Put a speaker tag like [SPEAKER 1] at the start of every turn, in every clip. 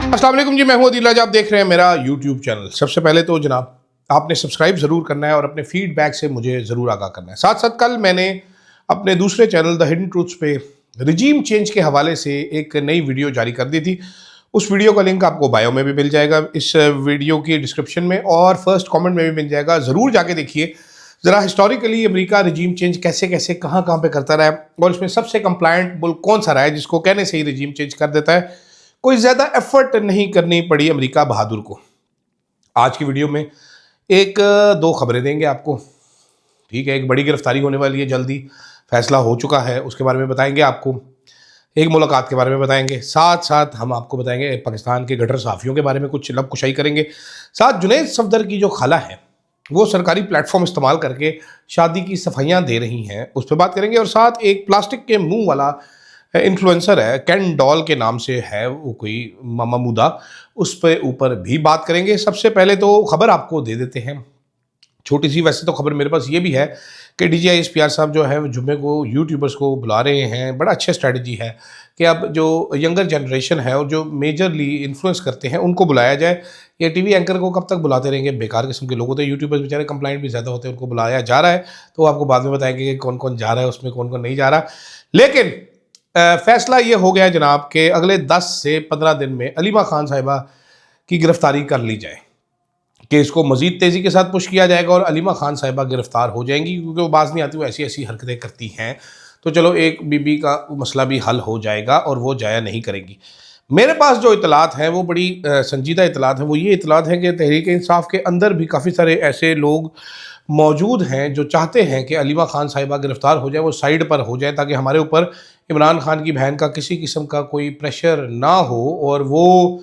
[SPEAKER 1] अस्सलाम वालेकुम जी, मैं हूं अदील आज। आप देख रहे हैं मेरा यूट्यूब चैनल। सबसे पहले तो जनाब आपने सब्सक्राइब ज़रूर करना है और अपने फीडबैक से मुझे ज़रूर आगाह करना है। साथ साथ कल मैंने अपने दूसरे चैनल द हिडन ट्रूथ्स पे रिजीम चेंज के हवाले से एक नई वीडियो जारी कर दी थी। उस वीडियो का लिंक आपको बायो में भी मिल जाएगा, इस वीडियो की डिस्क्रिप्शन में और फर्स्ट कॉमेंट में भी मिल जाएगा। ज़रूर जाके देखिए ज़रा हिस्टोरिकली अमेरिका रिजीम चेंज कैसे कैसे कहाँ कहाँ पे करता रहा है और इसमें सबसे कंप्लायंट मुल्क कौन सा रहा है जिसको कहने से ही रिजीम चेंज कर देता है। कोई ज़्यादा एफर्ट नहीं करनी पड़ी अमेरिका बहादुर को। आज की वीडियो में एक दो खबरें देंगे आपको, ठीक है। एक बड़ी गिरफ्तारी होने वाली है, जल्दी फैसला हो चुका है, उसके बारे में बताएंगे आपको। एक मुलाकात के बारे में बताएंगे, साथ साथ हम आपको बताएंगे पाकिस्तान के गटर सहाफ़ियों के बारे में कुछ लबकुशाई करेंगे। साथ जुनैद सफदर की जो खाला है वो सरकारी प्लेटफॉर्म इस्तेमाल करके शादी की सफाइयाँ दे रही हैं, उस पर बात करेंगे। और साथ एक प्लास्टिक के मुंह वाला इन्फ्लुएंसर है, कैन डॉल के नाम से है वो, कोई मामूदा, उस पे ऊपर भी बात करेंगे। सबसे पहले तो खबर आपको दे देते हैं छोटी सी। वैसे तो खबर मेरे पास ये भी है कि DGISPR साहब जो है जुम्मे को यूट्यूबर्स को बुला रहे हैं। बड़ा अच्छा स्ट्रेटजी है कि अब जो यंगर जनरेशन है और जो मेजरली इन्फ्लुएंस करते हैं उनको बुलाया जाए। ये टीवी एंकर को कब तक बुलाते रहेंगे, बेकार किस्म के लोग होते हैं। यूट्यूबर्स बेचारे कंप्लाइंट भी ज़्यादा होते हैं, उनको बुलाया जा रहा है तो आपको बाद में बताएंगे कि कौन कौन जा रहा है उसमें, कौन कौन नहीं जा रहा। लेकिन फैसला ये हो गया जनाब कि अगले 10 से 15 दिन में अलीमा खान साहिबा की गिरफ्तारी कर ली जाए, कि इसको मजीद तेज़ी के साथ पुश किया जाएगा और अलीमा खान साहिबा गिरफ्तार हो जाएंगी, क्योंकि वो बाज नहीं आती, वो ऐसी ऐसी हरकतें करती हैं। तो चलो एक बीबी का मसला भी हल हो जाएगा और वो जाया नहीं करेंगी। मेरे पास जो इतलात हैं वो बड़ी संजीदा इतलात हैं। वो ये इतलात हैं कि तहरीक इंसाफ के अंदर भी काफ़ी सारे ऐसे लोग मौजूद हैं जो चाहते हैं कि अलीमा खान साहिबा गिरफ्तार हो जाए, वो साइड पर हो जाए, ताकि हमारे ऊपर इमरान खान की बहन का किसी किस्म का कोई प्रेशर ना हो और वो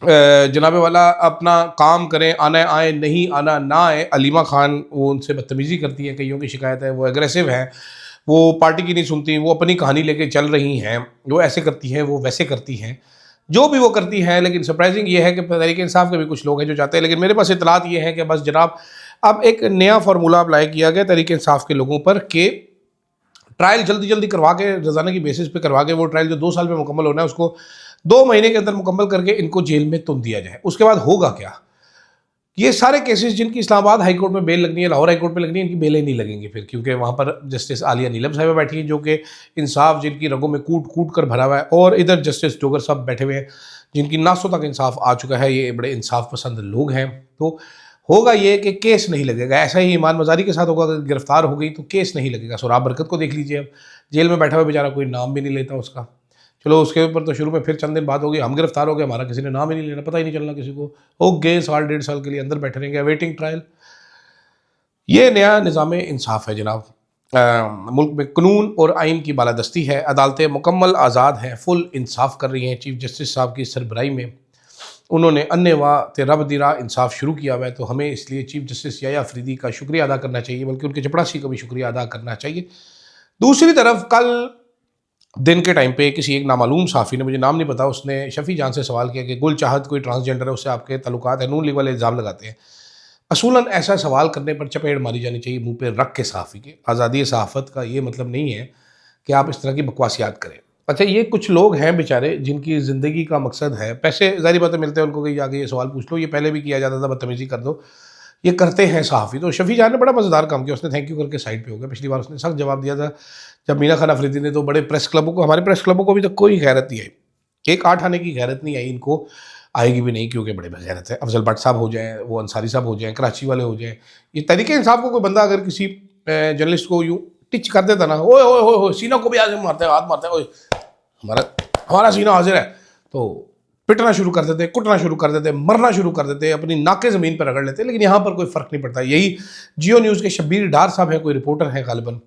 [SPEAKER 1] जनाबे वाला अपना काम करें, आना आए नहीं आना ना आए। अलीमा खान वो उनसे बदतमीज़ी करती है, कईयों की शिकायत है, वो एग्रेसिव हैं, वो पार्टी की नहीं सुनती, वो अपनी कहानी लेके चल रही हैं, वो ऐसे करती हैं, वो वैसे करती हैं, जो भी वो करती हैं। लेकिन सरप्राइजिंग ये है कि तहरीक इंसाफ के भी कुछ लोग हैं जो चाहते हैं। लेकिन मेरे पास इतलात ये है कि बस जनाब अब एक नया फार्मूला अप्लाई किया गया तहरीक इंसाफ के लोगों पर कि ट्रायल जल्दी जल्दी करवा के, रोज़ाना की बेसिस पे करवा के, वो ट्रायल जो 2 साल में मुकम्मल होना है उसको 2 महीने के अंदर मुकम्मल करके इनको जेल में तुम दिया जाए। उसके बाद होगा क्या, ये सारे केसेस जिनकी इस्लामाबाद हाई कोर्ट में बेल लगनी है, लाहौर हाई कोर्ट में लगनी है, इनकी बेलें नहीं लगेंगी फिर, क्योंकि वहाँ पर जस्टिस आलिया नीलम साहिबा बैठी हैं जो कि इंसाफ जिनकी रगों में कूट कूट कर भरा हुआ है, और इधर जस्टिस जोगर साहब बैठे हुए हैं जिनकी नासों तक इंसाफ आ चुका है। ये बड़े इंसाफ पसंद लोग हैं। तो होगा ये कि केस नहीं लगेगा। ऐसा ही ईमान मजारी के साथ होगा, अगर गिरफ्तार हो गई तो केस नहीं लगेगा। सोराब बरकत को देख लीजिए, अब जेल में बैठा हुआ बेचारा, कोई नाम भी नहीं लेता उसका। चलो उसके ऊपर तो शुरू में फिर चंद दिन बाद हो गई, हम गिरफ्तार हो गए, हमारा किसी ने नाम ही नहीं लेना, पता ही नहीं चलना किसी को, हो गए 1.5 साल के लिए अंदर बैठे रहेंगे वेटिंग ट्रायल। ये नया निज़ाम इंसाफ है जनाब। मुल्क में कानून और आइन की बालादस्ती है, अदालतें मुकम्मल आज़ाद हैं, फुल इंसाफ कर रही हैं। चीफ जस्टिस साहब की सरबराही में उन्होंने अन्नेवा रब दिरा इंसाफ शुरू किया हुआ है। तो हमें इसलिए चीफ जस्टिस याया अफरीदी का शुक्रिया अदा करना चाहिए, बल्कि उनके चपड़ासी का भी शुक्रिया अदा करना चाहिए। दूसरी तरफ कल दिन के टाइम पे किसी एक नामालूम साफ़ी ने, मुझे नाम नहीं पता, उसने शफ़ी जान से सवाल किया कि गुल चाहत कोई ट्रांसजेंडर है, उससे आपके ताल्लुकात है। नून लीग वाले इल्ज़ाम लगाते हैं। असूलन ऐसा सवाल करने पर चपेट मारी जानी चाहिए मुंह पे रख के सहाफ़ी के। आज़ादी सहाफ़त का ये मतलब नहीं है कि आप इस तरह की बकवासियात करें। अच्छा, ये कुछ लोग हैं बेचारे जिनकी ज़िंदगी का मकसद है पैसे, ज़ाहिर बातें मिलते हैं उनको कि जाके ये सवाल पूछ लो, ये पहले भी किया जाता था, बदतमीज़ी कर दो, ये करते हैं सहाफ़ी। तो शफ़ी जान ने बड़ा मज़ेदार काम किया, उसने थैंक यू करके साइड पे हो गया। पिछली बार उसने सख्त जवाब दिया था जब मीना खान अफरीदी ने, तो बड़े प्रेस क्लबों को, हमारे प्रेस क्लबों को अभी तक कोई गैरत नहीं आई, एक 8 आने की गैरत नहीं आई, इनको आएगी भी नहीं, क्योंकि बड़े बेगैरत है। अफजल भट्ट साहब हो जाएँ, वो अंसारी साहब हो जाएँ, कराची वाले हो जाएँ, ये तहरीक इंसाफ को कोई बंदा अगर किसी जर्नलिस्ट को यूँ टिच कर देता ना, ओए ओए ओए ओए, सीना को भी आज मारते हैं, हाथ मारते हैं, ओए हमारा हमारा सीना हाजिर है, तो पिटना शुरू कर देते, कुटना शुरू कर देते, मरना शुरू कर देते, अपनी नाके ज़मीन पर रगड़ लेते। लेकिन यहाँ पर कोई फ़र्क नहीं पड़ता। यही जियो न्यूज़ के शब्बीर डार साहब हैं, कोई रिपोर्टर हैं गालिबन,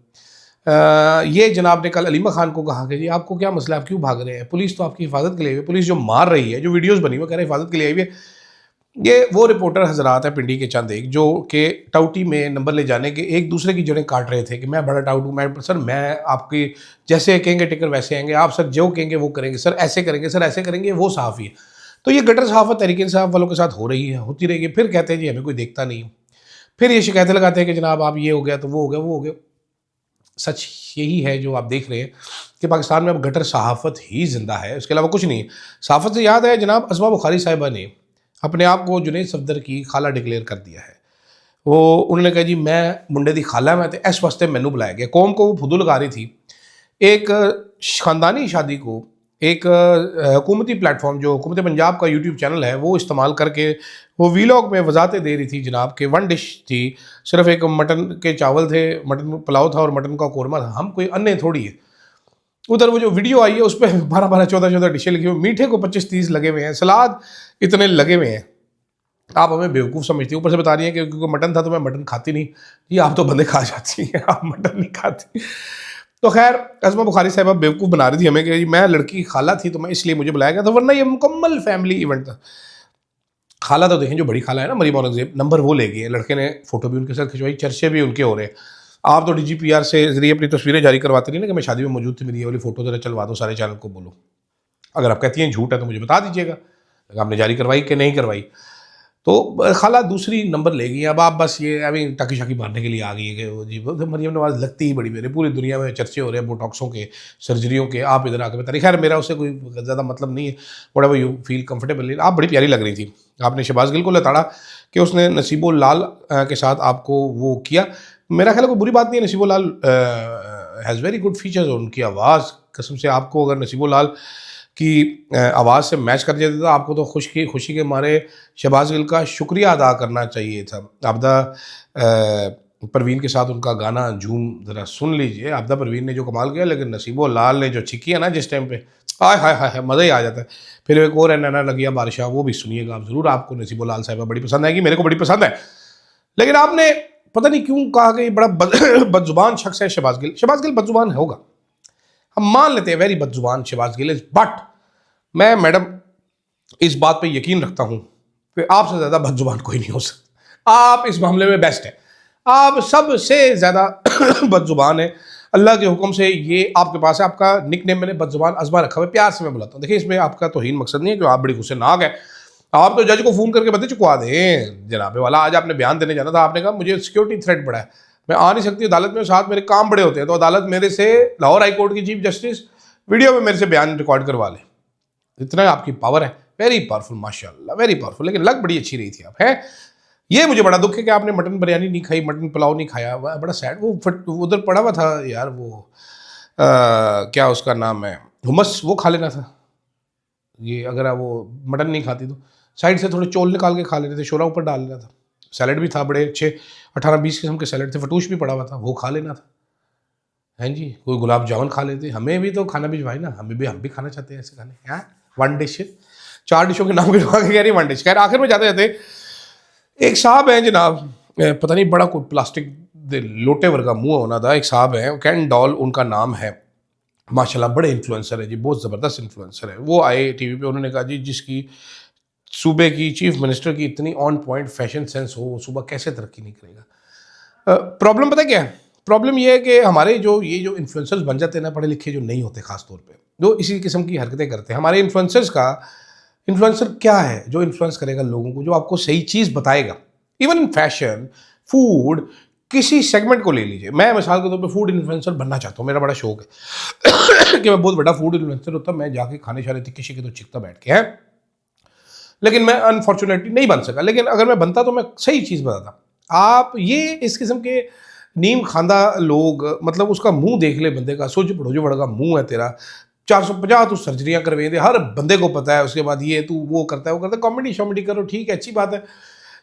[SPEAKER 1] ये जनाब ने कल अलीमा खान को कहा कि जी आपको क्या मसला, आप क्यों भाग रहे हैं, पुलिस तो आपकी हिफाजत के लिए आई है, पुलिस जो मार रही है, जो वीडियोज़ बनी वो कह रहे हैं हिफाजत के लिए आई है। ये वो रिपोर्टर हजरात है पिंडी के चंद एक, जो कि टाउटी में नंबर ले जाने के एक दूसरे की जड़ें काट रहे थे कि मैं बड़ा टाउट हूँ, मैं सर मैं आपकी जैसे कहेंगे टिकर वैसे आएंगे, आप सर जो कहेंगे वो करेंगे, सर ऐसे करेंगे, सर ऐसे करेंगे, वो सहाफ़ी है। तो ये गटर सहाफ़त तहरीक इंसाफ वालों के साथ हो रही है, होती रहेगी। फिर कहते हैं जी हमें कोई देखता नहीं, फिर ये शिकायतें लगाते हैं कि जनाब आप ये हो गया तो वो हो गया, वो हो गया। सच यही है जो आप देख रहे हैं कि पाकिस्तान में अब गटर सहाफ़त ही ज़िंदा है, उसके अलावा कुछ नहीं। सहाफ़त से याद है, जनाब असमा बुखारी साहिबा ने अपने आप को जुनैद सफदर की खाला डिक्लेयर कर दिया है। वो उन्होंने कहा जी मैं मुंडे दी खाला मैं, तो इस वास्ते मैनू बुलाया गया। कौम को वो फुदू लगा रही थी। एक ख़ानदानी शादी को एक हुकूमती प्लेटफॉर्म जो हुकूमत पंजाब का यूट्यूब चैनल है वो इस्तेमाल करके वो वीलॉग में वजाहतें दे रही थी जनाब कि वन डिश थी, सिर्फ एक मटन के चावल थे, मटन पुलाव था और मटन का कौरमा था। हम कोई अन्य थोड़ी है। उधर वो जो वीडियो आई है उस पर 12-12, 14-14 डिशें लिखी हुई, मीठे को 25-30 लगे हुए हैं, सलाद इतने लगे हुए हैं। आप हमें बेवकूफ़ समझती हैं, ऊपर से बता रही हैं कि क्योंकि मटन था तो मैं मटन खाती नहीं। ये आप तो बंदे खा जाती हैं, आप मटन नहीं खाती। तो खैर असमा बुखारी साहब बेवकूफ़ बना रही थी हमें कि मैं लड़की की खाला थी तो मैं इसलिए मुझे बुलाया गया था, वरना ये मुकम्मल फैमिली इवेंट था। खाला तो देखें, जो बड़ी खाला है ना मरीम औरंगजेब, नंबर वो ले गई है। लड़के ने फ़ोटो भी उनके साथ खिंचवाई, चर्चे भी उनके हो रहे हैं। आप तो DGPR से जरिए अपनी तस्वीरें जारी करवाते नहीं ना कि मैं शादी में मौजूद थी, मेरी ये वाली फ़ोटो ज़रा चलवा दो, सारे चैनल को बोलो। अगर आप कहती हैं झूठ है तो मुझे बता दीजिएगा, आपने जारी करवाई कि नहीं करवाई। तो खाला दूसरी नंबर ले गई। अब आप बस ये अभी टाकी शाकी मारने के लिए आ गई है कि वो जी वो तो मरीम नवाज़ लगती ही बड़ी मेरे, पूरी दुनिया में चर्चे हो रहे हैं बोटॉक्सों के, सर्जरियों के, आप इधर आके बता रही। खैर मेरा उससे कोई ज़्यादा मतलब नहीं है, what ever you feel comfortable. आप बड़ी प्यारी लग रही थी। आपने शहबाज गिल को लताड़ा कि उसने नसीबो लाल के साथ आपको वो किया। मेरा ख्याल है कोई बुरी बात नहीं है। नसीबो लाल हैज़ वेरी गुड फीचर्स, उनकी आवाज़ कसम से आपको अगर नसीबो लाल की आवाज़ से मैच कर जाता था आपको तो खुशी के मारे शहबाज गिल का शुक्रिया अदा करना चाहिए था। आबदा परवीन के साथ उनका गाना झूम ज़रा सुन लीजिए। आबदा परवीन ने जो कमाल किया, लेकिन नसीबो लाल ने जो छिकी है ना जिस टाइम पे, हाय हाय हाय मज़ा ही आ जाता है। फिर एक और है नैना लगिया बारिशा, वो भी सुनिएगा आप ज़रूर। आपको नसीबो लाल साहिबा बड़ी पसंद आएगी, मेरे को बड़ी पसंद है। लेकिन आपने पता नहीं क्यों कहा कि बड़ा बदजुबान शख्स है शहबाज गिल। शहबाज गिल बदजुबान होगा, हम मान लेते हैं, वेरी बदजुबान शहबाज गिल इज, बट मैं मैडम इस बात पे यकीन रखता हूँ कि आपसे ज़्यादा बदजुबान कोई नहीं हो सकता। आप इस मामले में बेस्ट है, आप सबसे ज़्यादा बदजुबान है। अल्लाह के हुक्म से ये आपके पास है। आपका निक नेम मैंने बदजुबान अज़मा रखा हुआ है, प्यार से मैं बुलाता हूँ। देखिए इसमें आपका तौहीन मकसद नहीं है कि आप बड़ी गुस्सेनाक है। आप तो जज को फ़ोन करके बता चुकवा दें जनाबे वाला। आज आपने बयान देने जाना था, आपने कहा मुझे सिक्योरिटी थ्रेट पड़ा है, मैं आ नहीं सकती अदालत में, साथ मेरे काम बड़े होते हैं, तो अदालत मेरे से लाहौर हाई कोर्ट की चीफ जस्टिस वीडियो में मेरे से बयान रिकॉर्ड करवा ले। इतना आपकी पावर है, वेरी पावरफुल माशाल्लाह, वेरी पावरफुल। लेकिन लग बड़ी अच्छी रही थी आप, है ये मुझे बड़ा दुख है कि आपने मटन बिरयानी नहीं खाई, मटन पुलाव नहीं खाया, बड़ा सैड। वो उधर पड़ा हुआ था यार, वो क्या उसका नाम है, हुमस, वो खा लेना था। ये अगर आप वो मटन नहीं खाती तो साइड से थोड़े चौल निकाल के खा लेते थे, शोरा ऊपर डाल लेना था। सैलड भी था, बड़े अच्छे 18-20 किस्म के सैलड थे, फटूश भी पड़ा हुआ था, वो खा लेना था। हैं जी, कोई गुलाब जामुन खा लेते, हमें भी तो खाना भिजवाई ना, हम भी खाना चाहते हैं ऐसे खाने। यार वन डिश, 4 डिशों के नाम गिनवा के कह रही वन डिश। खैर आखिर में जाते जाते एक साहब हैं जनाब, पता नहीं बड़ा कोई प्लास्टिक लोटे वर्गा मुंह होना था। एक साहब हैं, कैन डॉल उनका नाम है, माशाल्लाह बड़े इन्फ्लुएंसर है जी, बहुत ज़बरदस्त इन्फ्लुएंसर है। वो आए टीवी पे, उन्होंने कहा जी जिसकी सूबे की चीफ मिनिस्टर की इतनी ऑन पॉइंट फैशन सेंस हो, सूबा कैसे तरक्की नहीं करेगा। प्रॉब्लम पता क्या है? प्रॉब्लम ये है कि हमारे जो इन्फ्लुएंसर्स बन जाते हैं ना, पढ़े लिखे जो नहीं होते ख़ास तौर पे, जो इसी किस्म की हरकतें करते हैं। हमारे इन्फ्लुएंसर क्या है जो इन्फ्लुएंस करेगा लोगों को, जो आपको सही चीज़ बताएगा। इवन इन फैशन, फूड, किसी सेगमेंट को ले लीजिए। मैं मिसाल के तौर पे फूड इन्फ्लुएंसर बनना चाहता हूँ, मेरा बड़ा शौक है कि मैं बहुत बड़ा फूड इन्फ्लुएंसर होता, मैं जाके खाने शाने किसी के तो चिकता बैठ के है, लेकिन मैं अनफॉर्चुनेटली नहीं बन सका। लेकिन अगर मैं बनता तो मैं सही चीज़ बताता। आप ये इस किस्म के नीम खांदा लोग, मतलब उसका मुंह देख ले बंदे का, सोच पड़ो जो बड़ा मुंह है तेरा, 450 तो सर्जरियाँ करवे दे, हर बंदे को पता है। उसके बाद ये तू वो करता है, कॉमेडी शॉमेडी करो, ठीक है अच्छी बात है।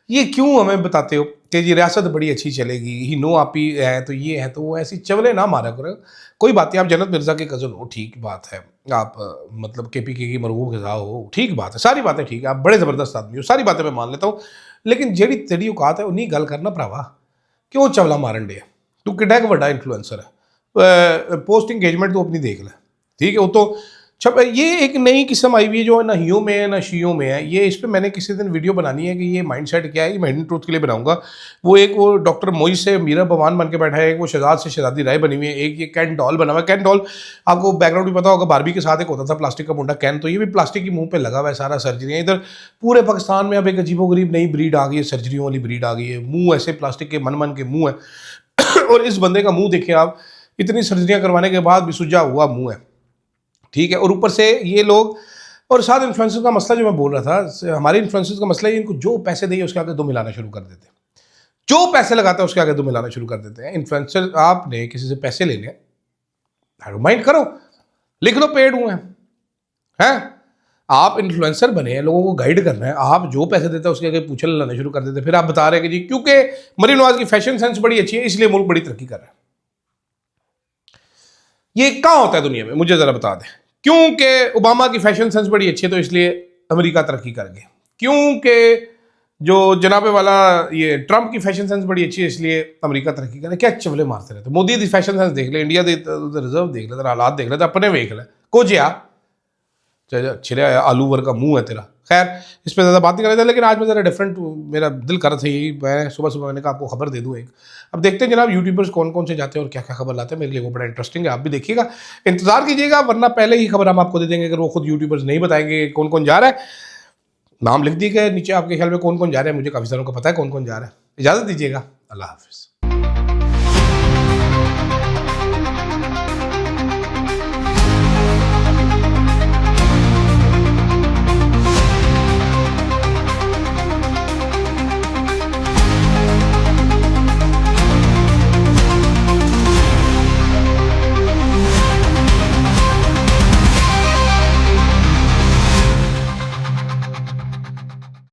[SPEAKER 1] ये क्यों हमें बताते हो कि जी रियासत बड़ी अच्छी चलेगी, ही नो आप ही है तो ये है तो वो, ऐसी चवले ना मारा करो। कोई बात नहीं, आप जन्नत मिर्ज़ा के कज़न हो, ठीक बात है। आप मतलब KPK की मरगूब ग़िज़ा हो, ठीक बात है, सारी बातें ठीक है, आप बड़े ज़बरदस्त आदमी हो, सारी बातें मैं मान लेता हूँ। लेकिन जेड़ी तेरी औकात है उन्हीं गल करना भरावा, क्यों चवला मारन डे? तू किड्डा क वड्डा इन्फ्लुएंसर है, पोस्ट इंगेजमेंट तू अपनी देख ले, ठीक है। वो तो छप, ये एक नई किस्म आई हुई है जो ना हियों में है ना शीयों में है। ये इस पर मैंने किसी दिन वीडियो बनानी है कि ये माइंडसेट क्या है, ये मैं हिडन ट्रूथ के लिए बनाऊंगा। वो डॉक्टर मोइज से मीरा भगवान बन के बैठा है, एक वो शहजाद से शहजादी राय बनी हुई है, एक ये कैन डॉल बना हुआ है। कैन डॉल आपको बैकग्राउंड भी पता होगा, बारबी के साथ एक होता था प्लास्टिक का मुंडा कैन, तो ये भी प्लास्टिक की मुंह पे लगा हुआ है सारा। सर्जरियाँ इधर पूरे पाकिस्तान में अब एक अजीबोगरीब नई ब्रीड आ गई है, सर्जरियों वाली ब्रीड आ गई है। मुँह ऐसे प्लास्टिक के मन के मुँह है और इस बंदे का मुँह देखें आप, इतनी सर्जरियाँ करवाने के बाद भी सूजा हुआ मुंह है, ठीक है। और ऊपर से ये लोग, और साथ इन्फ्लुएंसर का मसला जो मैं बोल रहा था, हमारे इन्फ्लुएंसर का मसला है इनको जो पैसे देंगे उसके आगे दो मिलाना शुरू कर देते हैं, जो पैसे लगाता है उसके आगे दो मिलाना शुरू कर देते हैं। इन्फ्लुएंसर, आपने किसी से पैसे लेने, माइंड करो, लिख लो पेड हुए हैं, आप इन्फ्लुएंसर बने हैं, लोगों को गाइड करना है, आप जो पैसे देते हैं उसके आगे पूछे लाना शुरू कर देते हैं। फिर आप बता रहे हैं कि जी क्योंकि मरीम नवाज की फैशन सेंस बड़ी अच्छी है इसलिए मुल्क बड़ी तरक्की कर रहा है। ये कहाँ होता है दुनिया में, मुझे जरा बता दें। क्योंकि ओबामा की फैशन सेंस बड़ी अच्छी है तो इसलिए अमेरिका तरक्की कर गया, क्योंकि जो जनाबे वाला ये ट्रंप की फैशन सेंस बड़ी अच्छी है इसलिए अमेरिका तरक्की करे। क्या चवले मारते रहते। मोदी की फैशन सेंस देख ले, इंडिया के रिजर्व देख ले, हालात देख ले, अपने देख ले, कुछ यार छिरे आलू वर का मुंह है तेरा। खैर इस पर ज़्यादा बात नहीं कर रहे थे, लेकिन आज मैं ज़रा डिफरेंट, मेरा दिल कर रहा था यही, मैं सुबह सुबह मैंने कहा आपको खबर दे दूँ एक। अब देखते हैं जनाब यूट्यूबर्स कौन कौन से जाते हैं और क्या क्या खबर लाते हैं, मेरे लिए वो बड़ा इंटरेस्टिंग है, आप भी देखिएगा, इंतजार कीजिएगा, वरना पहले ही खबर हम आपको दे देंगे अगर वो खुद यूट्यूबर्स नहीं बताएंगे कौन कौन जा रहा है। नाम लिख दीजिएगा नीचे, आपके ख्याल में कौन कौन जा रहा है, मुझे काफ़ी सारों को पता है कौन कौन जा रहा है। इजाज़त दीजिएगा, अल्लाह हाफिज़।